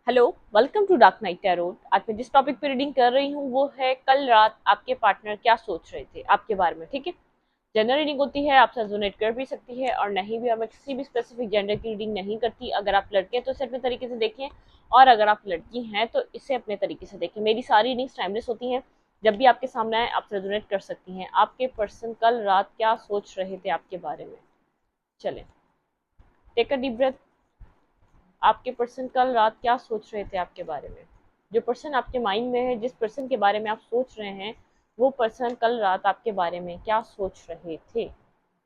Hello, welcome to Dark Night Tarot. आज मैं जिस टॉपिक पे रीडिंग कर रही हूँ वो है कल रात आपके पार्टनर क्या सोच रहे थे आपके बारे में। ठीक है, जनरल रीडिंग होती है, आपसे रेजोनेट कर भी सकती है और नहीं भी। और मैं किसी भी स्पेसिफिक जेंडर की रीडिंग नहीं करती। अगर आप लड़के हैं तो इसे अपने तरीके से देखें, और अगर आप लड़की हैं तो इसे अपने तरीके से देखें। मेरी सारी रीडिंग्स टाइमलेस होती हैं। जब भी आपके सामने आए आप रेजोनेट कर सकती हैं। आपके पर्सन कल रात क्या सोच रहे थे आपके बारे में। चलें, टेक अ डीप ब्रेथ। आपके पर्सन कल रात क्या सोच रहे थे आपके बारे में। जो पर्सन आपके माइंड में है, जिस पर्सन के बारे में आप सोच रहे हैं, वो पर्सन कल रात आपके बारे में क्या सोच रहे थे।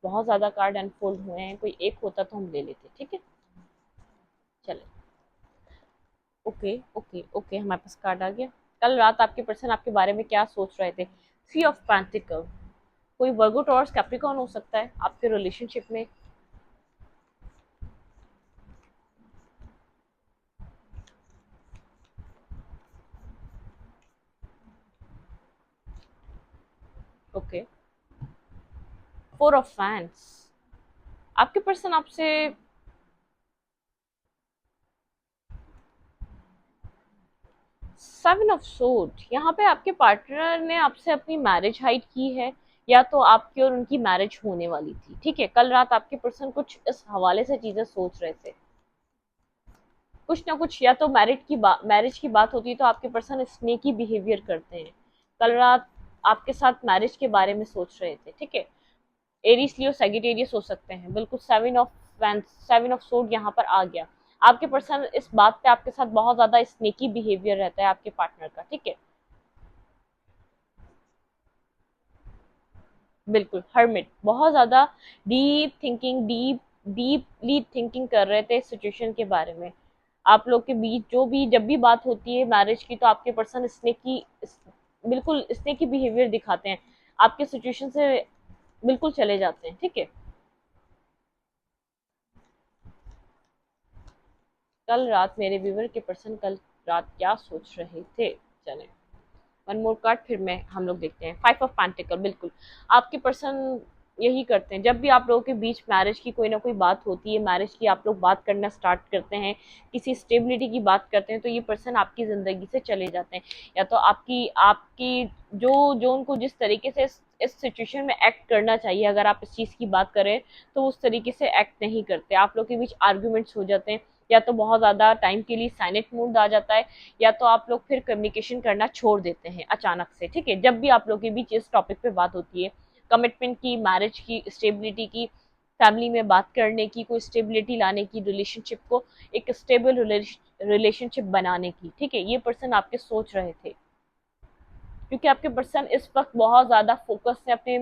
बहुत ज्यादा कार्ड अनफोल्ड हुए हैं, कोई एक होता तो हम ले लेते। ठीक है, चले। ओके ओके ओके, हमारे पास कार्ड आ गया। कल रात आपके पर्सन आपके बारे में क्या सोच रहे थे। Three of pentacle. कोई वर्गो टॉरस कैप्रिकॉर्न हो सकता है आपके रिलेशनशिप में। Okay, four of fans. आपके पर्सन आपसे 7 ऑफ सोर्ड। यहाँ पे आपके पार्टनर ने आपसे अपनी मैरिज हाइड की है, या तो आपकी और उनकी मैरिज होने वाली थी। ठीक है, कल रात आपके पर्सन कुछ इस हवाले से चीजें सोच रहे थे। कुछ ना कुछ, या तो मैरिज की बात होती है तो आपके पर्सन स्नेकी बिहेवियर करते हैं। कल रात आपके साथ मैरिज के बारे में सोच रहे थे। ठीक है, एरीज लियो सैजिटेरियस हो सकते हैं। बिल्कुल, 7 ऑफ सोर्ड यहाँ पर आ गया। आपके पर्सन इस बात पे आपके साथ बहुत ज्यादा स्नेकी बिहेवियर रहता है आपके पार्टनर का। ठीक है, बिल्कुल हर्मिट, बहुत ज्यादा डीपली थिंकिंग कर रहे थे इस सिचुएशन के बारे में। आप लोग के बीच जो भी जब भी बात होती है मैरिज की, तो आपके पर्सन बिल्कुल इसने की बिहेवियर दिखाते हैं, आपके सिचुएशन से बिल्कुल चले जाते हैं। ठीक है, कल रात मेरे व्यूवर के पर्सन कल रात क्या सोच रहे थे। चले, वन मोर कार्ड, फिर मैं हम लोग देखते हैं। 5 ऑफ पेंटिकल। बिल्कुल, आपके पर्सन यही करते हैं। जब भी आप लोगों के बीच मैरिज की कोई ना कोई बात होती है, मैरिज की आप लोग बात करना स्टार्ट करते हैं, किसी स्टेबिलिटी की बात करते हैं, तो ये पर्सन आपकी ज़िंदगी से चले जाते हैं। या तो आपकी आपकी जो जो उनको जिस तरीके से इस सिचुएशन में एक्ट करना चाहिए, अगर आप इस चीज़ की बात करें, तो उस तरीके से एक्ट नहीं करते। आप लोग के बीच आर्ग्यूमेंट्स हो जाते हैं, या तो बहुत ज़्यादा टाइम के लिए साइलेंट मूड आ जाता है, या तो आप लोग फिर कम्युनिकेशन करना छोड़ देते हैं अचानक से। ठीक है, जब भी आप लोग के बीच इस टॉपिक पे बात होती है, कमिटमेंट की, मैरिज की, स्टेबिलिटी की, फैमिली में बात करने की, कोई स्टेबिलिटी लाने की, रिलेशनशिप को एक स्टेबल रिलेशनशिप बनाने की। ठीक है, ये पर्सन आपके सोच रहे थे, क्योंकि आपके पर्सन इस वक्त बहुत ज़्यादा फोकस है अपने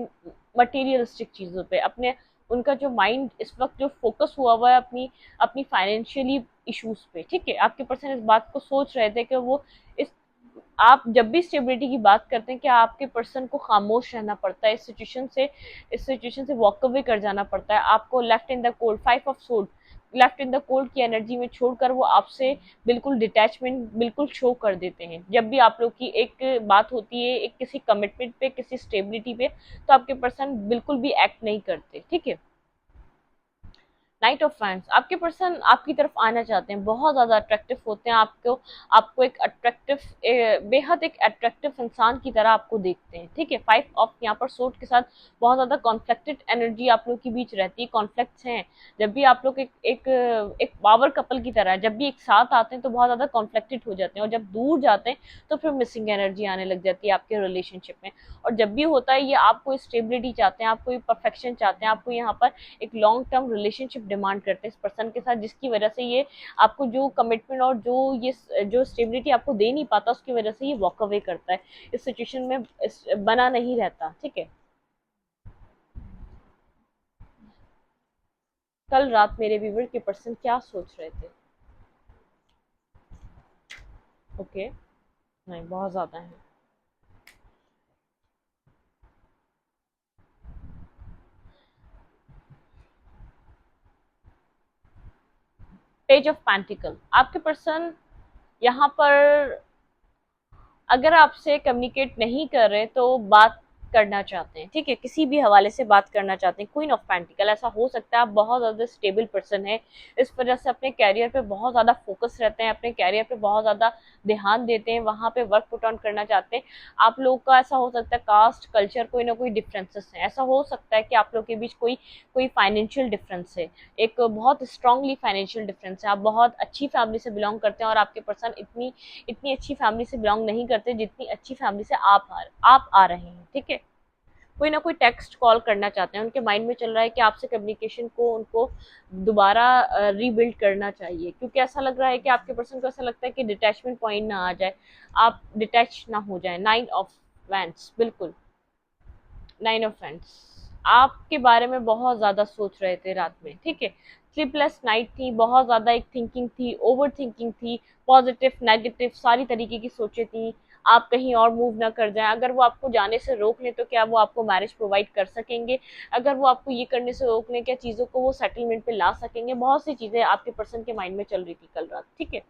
मटेरियलिस्टिक चीज़ों पे। अपने उनका जो माइंड इस वक्त जो फोकस हुआ हुआ है अपनी अपनी फाइनेंशियली इश्यूज पे। ठीक है, आपके पर्सन इस बात को सोच रहे थे कि वो इस आप जब भी स्टेबिलिटी की बात करते हैं, क्या आपके पर्सन को खामोश रहना पड़ता है, इस सिचुएशन से वॉक अवे कर जाना पड़ता है आपको। Left in the cold, 5 of sword, left in the cold की एनर्जी में छोड़कर वो आपसे बिल्कुल डिटैचमेंट बिल्कुल शो कर देते हैं। जब भी आप लोग की एक बात होती है, एक किसी कमिटमेंट पे, किसी स्टेबिलिटी पे, तो आपके पर्सन बिल्कुल भी एक्ट नहीं करते। ठीक है, नाइट ऑफ फैंस। आपके पर्सन आपकी तरफ आना चाहते हैं, बहुत ज्यादा अट्रैक्टिव होते हैं आपको। आपको एक अट्रैक्टिव, बेहद एक अट्रैक्टिव इंसान की तरह आपको देखते हैं। ठीक है, 5 ऑफ यहाँ पर सोर्ड के साथ बहुत ज्यादा कॉन्फ्लिक्टेड एनर्जी आप लोग के बीच रहती है, कॉन्फ्लिक्ट्स हैं। जब भी आप लोग एक पावर कपल की तरह जब भी एक साथ आते हैं तो बहुत ज्यादा कॉन्फ्लिक्टेड हो जाते हैं, और जब दूर जाते हैं तो फिर मिसिंग एनर्जी आने लग जाती है आपके रिलेशनशिप में। और जब भी होता है ये, आप कोई स्टेबिलिटी चाहते हैं, आप कोई परफेक्शन चाहते हैं, आपको यहाँ पर एक लॉन्ग टर्म रिलेशनशिप डिमांड करते हैं इस पर्सन के साथ, जिसकी वजह से ये आपको जो कमिटमेंट और जो स्टेबिलिटी आपको दे नहीं पाता, उसकी वजह से ये वॉक अवे करता है, इस सिचुएशन में बना नहीं रहता। ठीक है, कल रात मेरे व्यूवर के पर्सन क्या सोच रहे थे। ओके, नहीं, बहुत ज्यादा है। Page of pentacle. आपके पर्सन यहाँ पर अगर आपसे कम्युनिकेट नहीं कर रहे, तो बात करना चाहते हैं, ठीक है, किसी भी हवाले से बात करना चाहते हैं। क्वीन ऑफ पेंटिकल, ऐसा हो सकता है आप बहुत ज़्यादा स्टेबल पर्सन है, इस वजह से अपने कैरियर पे बहुत ज़्यादा फोकस रहते हैं, अपने कैरियर पे बहुत ज़्यादा ध्यान देते हैं, वहाँ पे वर्क पुट ऑन करना चाहते हैं। आप लोग का ऐसा हो सकता है कास्ट कल्चर कोई ना कोई डिफरेंसेस हैं, ऐसा हो सकता है कि आप लोग के बीच कोई कोई फाइनेंशियल डिफरेंस है, एक बहुत स्ट्रांगली फाइनेंशियल डिफरेंस है। आप बहुत अच्छी फैमिली से बिलोंग करते हैं और आपके पर्सन इतनी इतनी अच्छी फैमिली से बिलोंग नहीं करते जितनी अच्छी फैमिली से आप आ रहे हैं, ठीक है। कोई ना कोई टेक्स्ट कॉल करना चाहते हैं, उनके माइंड में चल रहा है कि आपसे कम्युनिकेशन को उनको दोबारा रीबिल्ड करना चाहिए, क्योंकि ऐसा लग रहा है कि आपके पर्सन को ऐसा लगता है कि डिटैचमेंट पॉइंट ना आ जाए, आप डिटैच ना हो जाए। नाइन ऑफ वैंड्स, बिल्कुल नाइन ऑफ वैंड्स, आपके बारे में बहुत ज़्यादा सोच रहे थे रात में, ठीक है। स्लीपलेस नाइट थी, बहुत ज़्यादा एक थिंकिंग थी, ओवर थिंकिंग थी, पॉजिटिव नेगेटिव सारी तरीके की सोचें थी। आप कहीं और मूव ना कर जाएं, अगर वो आपको जाने से रोक लें तो क्या वो आपको मैरिज प्रोवाइड कर सकेंगे, अगर वो आपको ये करने से रोक लें क्या चीज़ों को वो सेटलमेंट पे ला सकेंगे। बहुत सी चीज़ें आपके पर्सन के माइंड में चल रही थी कल रात, ठीक है।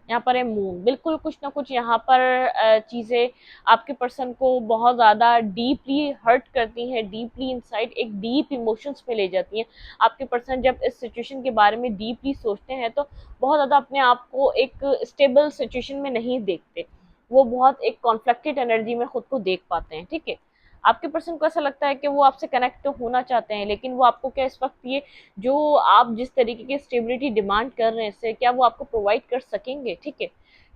यहाँ पर है मून, बिल्कुल कुछ ना कुछ यहाँ पर चीज़ें आपके पर्सन को बहुत ज़्यादा डीपली हर्ट करती हैं, डीपली इनसाइड एक डीप इमोशंस में ले जाती हैं। आपके पर्सन जब इस सिचुएशन के बारे में डीपली सोचते हैं तो बहुत ज़्यादा अपने आप को एक स्टेबल सिचुएशन में नहीं देखते, वो बहुत एक कॉन्फ्लिक्टेड एनर्जी में खुद को देख पाते हैं, ठीक है। आपके पर्सन को ऐसा लगता है कि वो आपसे कनेक्ट तो होना चाहते हैं, लेकिन वो आपको क्या इस वक्त ये जो आप जिस तरीके की स्टेबिलिटी डिमांड कर रहे हैं इससे क्या वो आपको प्रोवाइड कर सकेंगे, ठीक है।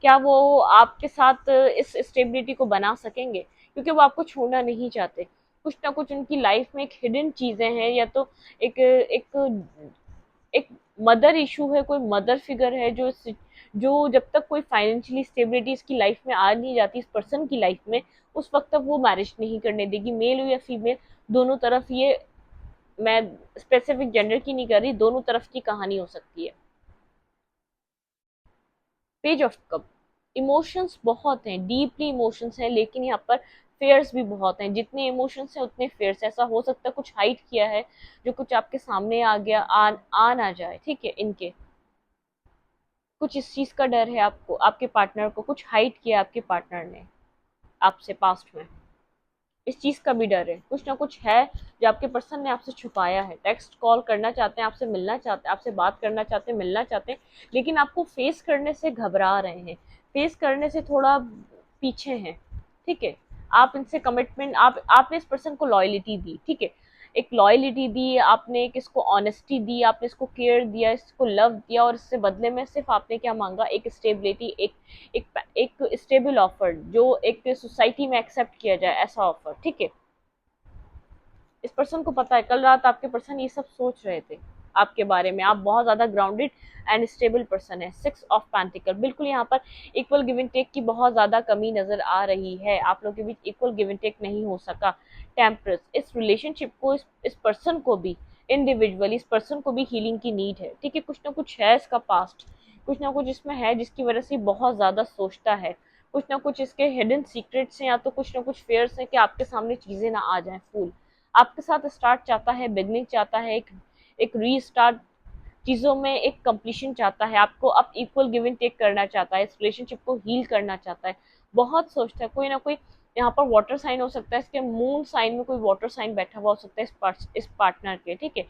क्या वो आपके साथ इस स्टेबिलिटी को बना सकेंगे, क्योंकि वो आपको छोड़ना नहीं चाहते। कुछ ना कुछ उनकी लाइफ में एक हिडन चीजें हैं, या तो एक एक एक मदर इशू है, कोई मदर फिगर है जो जब तक कोई फाइनेंशियली स्टेबिलिटी इसकी लाइफ में आ नहीं जाती इस पर्सन की लाइफ में, उस वक्त तक वो मैरिज नहीं करने देगी। मेल हो या फीमेल, दोनों तरफ ये, मैं स्पेसिफिक जेंडर की नहीं कर रही, दोनों तरफ की कहानी हो सकती है। पेज ऑफ कप, इमोशंस बहुत हैं, डीपली इमोशंस हैं, लेकिन यहाँ पर फेयर्स भी बहुत हैं। जितने इमोशंस हैं उतने फेयर्स, ऐसा हो सकता है कुछ हाइड किया है जो कुछ आपके सामने आ गया, आ ना जाए, ठीक है। इनके कुछ इस चीज का डर है आपको, आपके पार्टनर को कुछ हाइड किया आपके पार्टनर ने आपसे पास्ट में, इस चीज का भी डर है। कुछ ना कुछ है जो आपके पर्सन ने आपसे छुपाया है। टेक्स्ट कॉल करना चाहते हैं, आपसे मिलना चाहते हैं, आपसे बात करना चाहते हैं, मिलना चाहते हैं, लेकिन आपको फेस करने से घबरा रहे हैं, फेस करने से थोड़ा पीछे हैं, ठीक है। आप इनसे कमिटमेंट, आपने इस पर्सन को लॉयलिटी दी, ठीक है, एक लॉयलिटी दी आपने, एक इसको ऑनेस्टी दी आपने, इसको केयर दिया, इसको लव दिया, और इससे बदले में सिर्फ आपने क्या मांगा, एक स्टेबिलिटी, एक स्टेबल ऑफर जो एक सोसाइटी में एक्सेप्ट किया जाए, ऐसा ऑफर, ठीक है। इस पर्सन को पता है कल रात आपके पर्सन ये सब सोच रहे थे आपके बारे में। आप बहुत ज्यादा ग्राउंडेड एंड स्टेबल पर्सन है। सिक्स ऑफ पैंटिकल, बिल्कुल यहाँ पर इक्वल गिव एंड टेक की बहुत ज्यादा कमी नजर आ रही है, आप लोगों के बीच इक्वल गिव एंड टेक नहीं हो सका। टेम्परस, इस रिलेशनशिप को, इस पर्सन को भी इंडिविजुअली, इस पर्सन को भी हीलिंग की नीड है, ठीक है। कुछ ना कुछ है इसका पास्ट, कुछ ना कुछ इसमें है जिसकी वजह से बहुत ज्यादा सोचता है, कुछ ना कुछ इसके हिडन सीक्रेट्स हैं, या तो कुछ ना कुछ फेयर्स हैं कि आपके सामने चीजें ना आ जाएं फूल। आपके साथ स्टार्ट चाहता है, बिगनिंग चाहता है, एक रीस्टार्ट, चीजों में एक कंप्लीशन चाहता है, आपको अब इक्वल गिव एंड टेक करना चाहता है, इस रिलेशनशिप को हील करना चाहता है, बहुत सोचता है। कोई ना कोई यहाँ पर वाटर साइन हो सकता है, इसके मून साइन में कोई वाटर साइन बैठा हुआ हो सकता है इस पार्टनर के, ठीक है।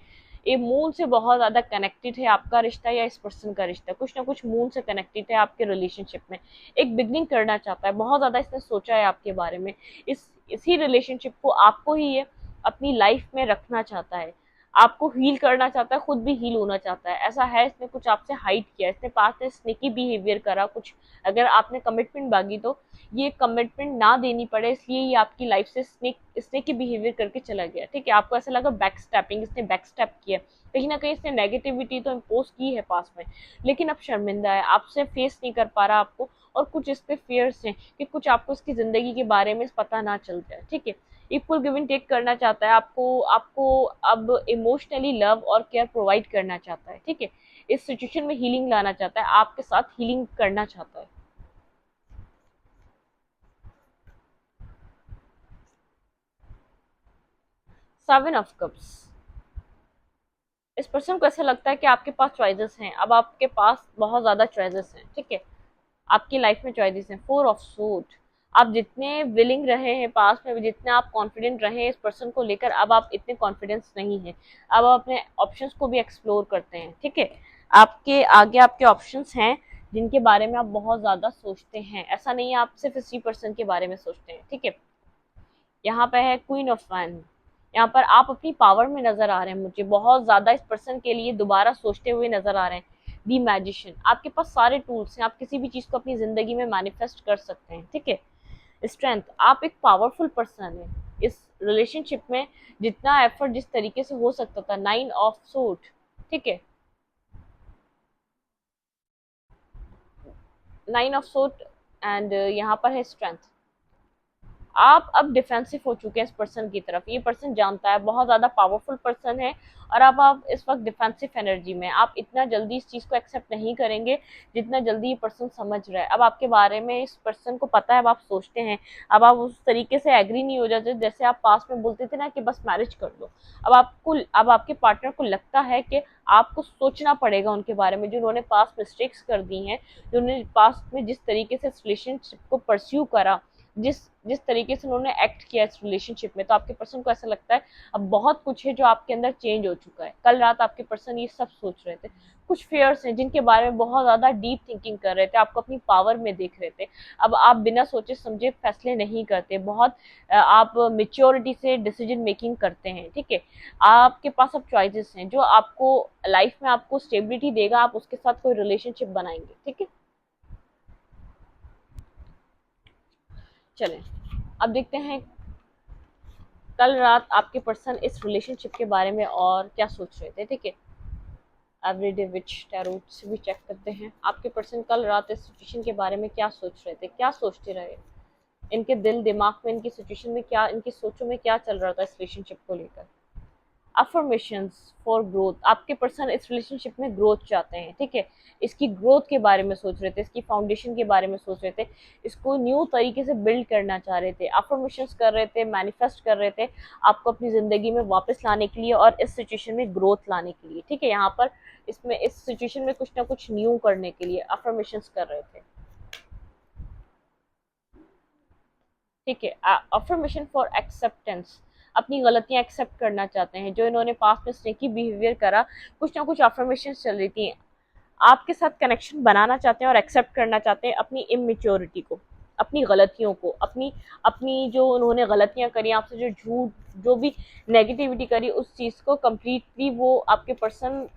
ये मून से बहुत ज्यादा कनेक्टेड है आपका रिश्ता, या इस पर्सन का रिश्ता कुछ ना कुछ मून से कनेक्टेड है आपके रिलेशनशिप में, एक बिगनिंग करना चाहता है, बहुत ज्यादा इसने सोचा है आपके बारे में। इसी रिलेशनशिप को आपको ही ये अपनी लाइफ में रखना चाहता है, आपको हील करना चाहता है, खुद भी हील होना चाहता है। ऐसा है इसने कुछ आपसे हाइड किया, इसने पास में स्नेकी बिहेवियर करा कुछ, अगर आपने कमिटमेंट मांगी तो ये कमिटमेंट ना देनी पड़े, इसलिए ये आपकी लाइफ से स्नेकी बिहेवियर करके चला गया, ठीक है। आपको ऐसा लगा बैक स्टैपिंग, इसने बैक स्टैप किया, कहीं ना कहीं इसने नेगेटिविटी तो इम्पोज की है पास में, लेकिन अब शर्मिंदा है, आपसे फेस नहीं कर पा रहा आपको, और कुछ इस पे फेयर्स हैं कि कुछ आपको इसकी जिंदगी के बारे में पता ना चल जाए, ठीक है। इक्वल गिव एंड टेक करना चाहता है, आपको आपको अब इमोशनली लव और केयर प्रोवाइड करना चाहता है, ठीक है। इस सिचुएशन में हीलिंग लाना चाहता है, आपके साथ हीलिंग करना चाहता है। सेवन ऑफ कप्स, इस पर्सन को ऐसा लगता है कि आपके पास चॉइसेस हैं, अब आपके पास बहुत ज्यादा चॉइसेस हैं, ठीक है। आपकी लाइफ में चॉइसेस हैं। फोर ऑफ सूट, आप जितने विलिंग रहे हैं पास्ट में, जितने आप कॉन्फिडेंट रहे हैं इस पर्सन को लेकर, अब आप इतने कॉन्फिडेंस नहीं हैं। अब आप अपने ऑप्शंस को भी एक्सप्लोर करते हैं, ठीक है। आपके आगे आपके ऑप्शंस हैं जिनके बारे में आप बहुत ज्यादा सोचते हैं। ऐसा नहीं है आप सिर्फ इसी पर्सन के बारे में सोचते हैं, ठीक है। यहाँ पे है क्वीन ऑफ वैन। यहाँ पर आप अपनी पावर में नजर आ रहे हैं, मुझे बहुत ज्यादा इस पर्सन के लिए दोबारा सोचते हुए नजर आ रहे हैं। दी मैजिशियन, आपके पास सारे टूल्स हैं, आप किसी भी चीज को अपनी जिंदगी में मैनिफेस्ट कर सकते हैं, ठीक है। स्ट्रेंथ, आप एक पावरफुल पर्सन है इस रिलेशनशिप में। जितना एफर्ट जिस तरीके से हो सकता था, 9 ऑफ सूट, ठीक है। 9 ऑफ सूट एंड यहाँ पर है स्ट्रेंथ। आप अब डिफेंसिव हो चुके हैं इस पर्सन की तरफ। ये पर्सन जानता है, बहुत ज्यादा पावरफुल पर्सन है, और अब आप इस वक्त डिफेंसिव एनर्जी में, आप इतना जल्दी इस चीज को एक्सेप्ट नहीं करेंगे जितना जल्दी ये पर्सन समझ रहा है। अब आपके बारे में इस पर्सन को पता है, अब आप सोचते हैं, अब आप उस तरीके से एग्री नहीं हो जाते जैसे आप पास्ट में बोलते थे ना कि बस मैरिज कर लो। अब आपके पार्टनर को लगता है कि आपको सोचना पड़ेगा उनके बारे में, जो उन्होंने पास्ट मिस्टेक्स कर दी हैं, जो उन्होंने पास्ट में जिस तरीके से इस रिलेशनशिप को परस्यू करा, जिस जिस तरीके से उन्होंने एक्ट किया इस रिलेशनशिप में, तो आपके पर्सन को ऐसा लगता है अब बहुत कुछ है जो आपके अंदर चेंज हो चुका है। कल रात आपके पर्सन ये सब सोच रहे थे, कुछ फेयर्स हैं जिनके बारे में बहुत ज्यादा डीप थिंकिंग कर रहे थे, आपको अपनी पावर में देख रहे थे। अब आप बिना सोचे समझे फैसले नहीं करते, बहुत आप मेच्योरिटी से डिसीजन मेकिंग करते हैं, ठीक है। आपके पास अब चॉइसेस हैं जो आपको लाइफ में आपको स्टेबिलिटी देगा, आप उसके साथ कोई रिलेशनशिप बनाएंगे, ठीक है। चलें, अब देखते हैं कल रात आपके पर्सन इस रिलेशनशिप के बारे में और क्या सोच रहे थे, ठीक है। एवरीडे विच टैरोट से भी चेक करते हैं आपके पर्सन कल रात इस सिचुएशन के बारे में क्या सोच रहे थे, क्या सोचते रहे, इनके दिल दिमाग में, इनकी सिचुएशन में क्या, इनकी सोचों में क्या चल रहा था इस रिलेशनशिप को लेकर। अफर्मेशंस फॉर ग्रोथ, आपके पर्सन इस रिलेशनशिप में ग्रोथ चाहते हैं, ठीक है। इसकी ग्रोथ के बारे में सोच रहे थे, इसकी फाउंडेशन के बारे में सोच रहे थे, इसको न्यू तरीके से बिल्ड करना चाह रहे थे, अफर्मेशंस कर रहे थे, मैनिफेस्ट कर रहे थे आपको अपनी जिंदगी में वापस लाने के लिए और इस सिचुएशन में ग्रोथ लाने के लिए, ठीक है। यहाँ पर इसमें इस सिचुएशन में कुछ ना कुछ न्यू करने के लिए अफर्मेशंस कर रहे थे, ठीक है। अफर्मेशन फॉर एक्सेप्टेंस, अपनी गलतियां एक्सेप्ट करना चाहते हैं, जो इन्होंने पास्ट में स्नेकी बिहेवियर करा, कुछ ना कुछ अफर्मेशन चल रही थी, आपके साथ कनेक्शन बनाना चाहते हैं और एक्सेप्ट करना चाहते हैं अपनी इमेच्योरिटी को, अपनी गलतियों को, अपनी अपनी जो उन्होंने गलतियां करी, आपसे जो झूठ, जो भी नेगेटिविटी करी, उस चीज़ को कम्प्लीटली वो आपके पर्सन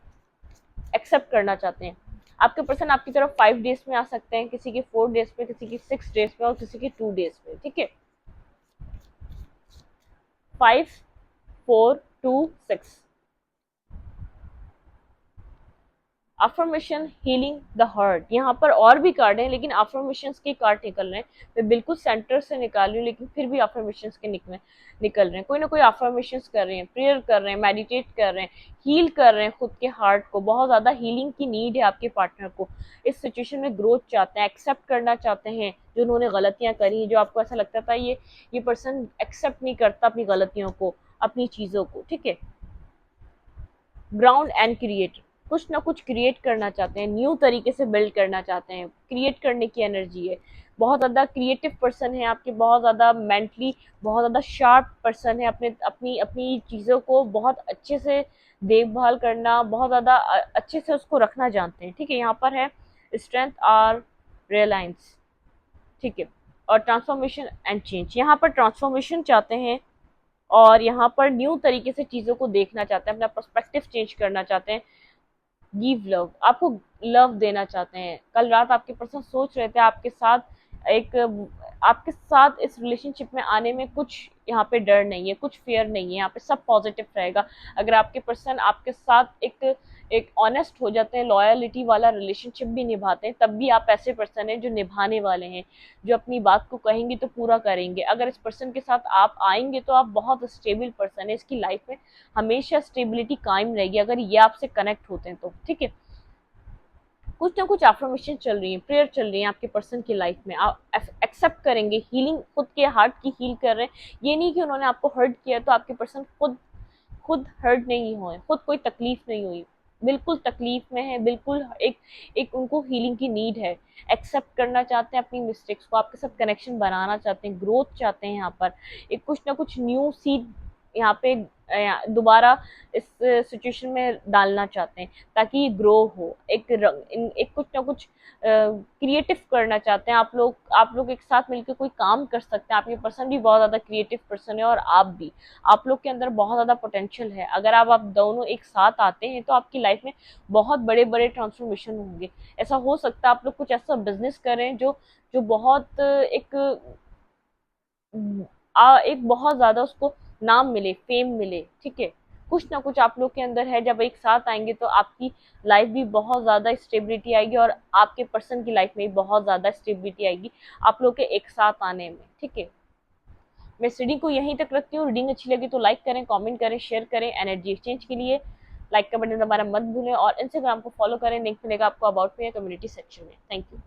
एक्सेप्ट करना चाहते हैं। आपके पर्सन आपकी तरफ 5 डेज में आ सकते हैं, किसी के 4 डेज में, किसी की 6 डेज में और किसी के 2 डेज में, ठीक है। 5 4 2 6। अफर्मेशन हीलिंग द हर्ट, यहाँ पर और भी कार्ड हैं लेकिन अफर्मेशन के कार्ड निकल रहे हैं। मैं बिल्कुल सेंटर से निकाल रही हूँ लेकिन फिर भी अफर्मेशन के निकल रहे हैं। कोई ना कोई अफर्मेशन कर रहे हैं, प्रेयर कर रहे हैं, मेडिटेट कर रहे हैं, हील कर रहे हैं खुद के हार्ट को। बहुत ज्यादा हीलिंग की नीड है आपके पार्टनर को, इस सिचुएशन में ग्रोथ चाहते हैं, एक्सेप्ट करना चाहते हैं जो उन्होंने गलतियां करी, जो आपको ऐसा लगता था ये पर्सन एक्सेप्ट नहीं करता अपनी गलतियों को, अपनी चीजों को, ठीक है। ग्राउंड एंड क्रिएट, कुछ ना कुछ क्रिएट करना चाहते हैं, न्यू तरीके से बिल्ड करना चाहते हैं, क्रिएट करने की एनर्जी है। बहुत ज़्यादा क्रिएटिव पर्सन है आपके, बहुत ज़्यादा मेंटली बहुत ज़्यादा शार्प पर्सन है, अपने अपनी अपनी चीज़ों को बहुत अच्छे से देखभाल करना, बहुत ज़्यादा अच्छे से उसको रखना जानते हैं, ठीक है। यहाँ पर है स्ट्रेंथ और रियलाइंस, ठीक है, और ट्रांसफॉर्मेशन एंड चेंज। यहाँ पर ट्रांसफॉर्मेशन चाहते हैं और यहाँ पर न्यू तरीके से चीज़ों को देखना चाहते हैं, अपना पर्सपेक्टिव चेंज करना चाहते हैं। गिव लव, आपको लव देना चाहते हैं। कल रात आपके पर्सन सोच रहे थे एक आपके साथ इस रिलेशनशिप में आने में कुछ यहाँ पे डर नहीं है, कुछ फियर नहीं है, यहाँ पे सब पॉजिटिव रहेगा। अगर आपके पर्सन आपके साथ एक ऑनेस्ट हो जाते हैं, लॉयलिटी वाला रिलेशनशिप भी निभाते हैं, तब भी आप ऐसे पर्सन हैं जो निभाने वाले हैं, जो अपनी बात को कहेंगे तो पूरा करेंगे। अगर इस पर्सन के साथ आप आएंगे तो आप बहुत स्टेबल पर्सन है, इसकी लाइफ में हमेशा स्टेबिलिटी कायम रहेगी अगर ये आपसे कनेक्ट होते हैं तो, ठीक है। कुछ ना कुछ अफर्मेशन चल रही है, प्रेयर चल रही है आपके पर्सन की लाइफ में, आप एक्सेप्ट करेंगे, हीलिंग खुद के हार्ट की हील कर रहे हैं। ये नहीं कि उन्होंने आपको हर्ट किया तो आपके पर्सन खुद हर्ट नहीं हुए, खुद कोई तकलीफ नहीं हुई, बिल्कुल तकलीफ में है, बिल्कुल एक एक उनको हीलिंग की नीड है, एक्सेप्ट करना चाहते हैं अपनी मिस्टेक्स को, आपके साथ कनेक्शन बनाना चाहते हैं, ग्रोथ चाहते हैं, यहाँ पर एक कुछ ना कुछ न्यू सीड यहाँ पे दोबारा इस सिचुएशन में डालना चाहते हैं ताकि ये ग्रो हो, एक कुछ ना कुछ क्रिएटिव करना चाहते हैं। आप लोग एक साथ मिलकर कोई काम कर सकते हैं। आपके पर्सन भी बहुत ज्यादा क्रिएटिव पर्सन है और आप भी, आप लोग के अंदर बहुत ज्यादा पोटेंशियल है। अगर आप दोनों एक साथ आते हैं तो आपकी लाइफ में बहुत बड़े बड़े ट्रांसफॉर्मेशन होंगे। ऐसा हो सकता है आप लोग कुछ ऐसा बिजनेस करें जो जो बहुत एक बहुत ज्यादा उसको नाम मिले, फेम मिले, ठीक है। कुछ ना कुछ आप लोग के अंदर है, जब एक साथ आएंगे तो आपकी लाइफ भी बहुत ज्यादा स्टेबिलिटी आएगी और आपके पर्सन की लाइफ में भी बहुत ज्यादा स्टेबिलिटी आएगी आप लोग के एक साथ आने में, ठीक है। मैं इस रीडिंग को यहीं तक रखती हूँ। रीडिंग अच्छी लगी तो लाइक करें, कमेंट करें, शेयर करें। एनर्जी एक्सचेंज के लिए लाइक का बटन दबाना मत भूलें और इंस्टाग्राम को फॉलो करें, लिंक मिलेगा आपको अबाउट में या कम्युनिटी सेक्शन में। Thank you.